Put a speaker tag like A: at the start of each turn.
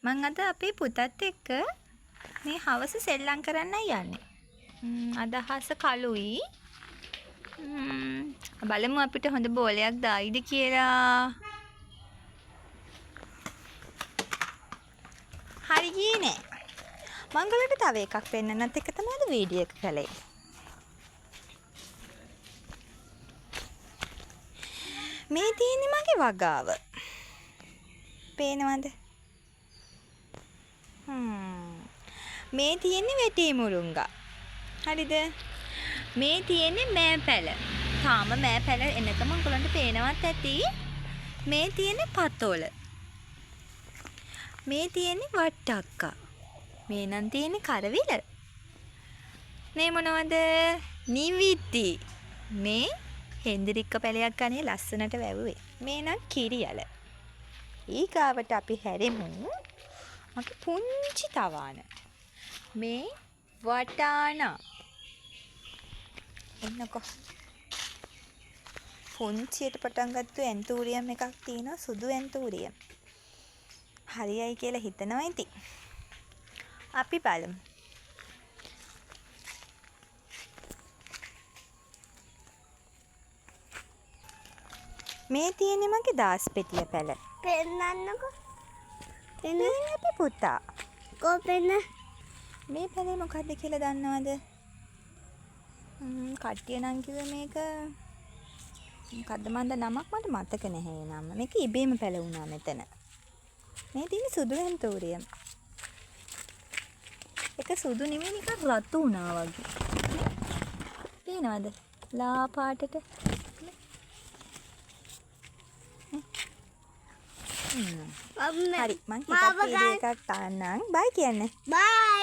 A: මං අද අපේ පුතත් එක්ක මේ හවස සෙල්ලම් කරන්නයි යන්නේ. අදහස කළුයි. බලමු අපිට හොඳ බෝලයක් දායිද කියලා. හරි ගියේ නෑ. මංගලට තව එකක් පෙන්නන්නත් එක තමයි අද වීඩියෝ එක කළේ. මේ තියෙන්නේ මගේ වගාව. පේනවද? මේ තියෙන්නේ වැටි මුරුංගා. හරිද? මේ තියෙන්නේ මෑ පැල. තාම මෑ පැල එනකම උගලන්ට පේනවත් ඇති. මේ තියෙන්නේ පතොල. මේ තියෙන්නේ වට්ටක්කා. මේ නම් තියෙන්නේ කරවිල. මේ මොනවද? නිවිති. මේ හෙන්දිරික්ක පැලයක් ගන්නේ ලස්සනට වැවුවේ. මේ නම් කිරියල. ඊගාවට අපි හැරෙමු මගේ පුංචි තවාන. මේ වටානා. එන්නකෝ. පුංචියට පටන් ගත්තු ඇන්තූරියම් එකක් තියෙනවා, සුදු ඇන්තූරියම්. හරියයි කියලා හිතනවා ඉතින්. අපි බලමු. මේ තියෙන්නේ මගේ දාස් පෙටිය පැල.
B: පෙන්නන්නකෝ.
A: මේ අපි පුතා.
B: කෝ පෙන්න.
A: මේ පැලේ මොකද්ද කියලා දන්නවද? කට්ටිය නම් කිව්වේ මේක මොකද්ද මන්ද නමක් මට මතක නැහැ නම. මේක ඉබේම පැල වුණා මෙතන. මේ තියෙන සුදු ඇන්තූරියම්. ඒක සුදු නෙමෙයි නිකන් රතු වුණා වගේ. පේනවද? ලා පාටට. හරි මං හිතත් වීඩියෝ එකක් තාන්නම්. බයි කියන්න.
B: බයි.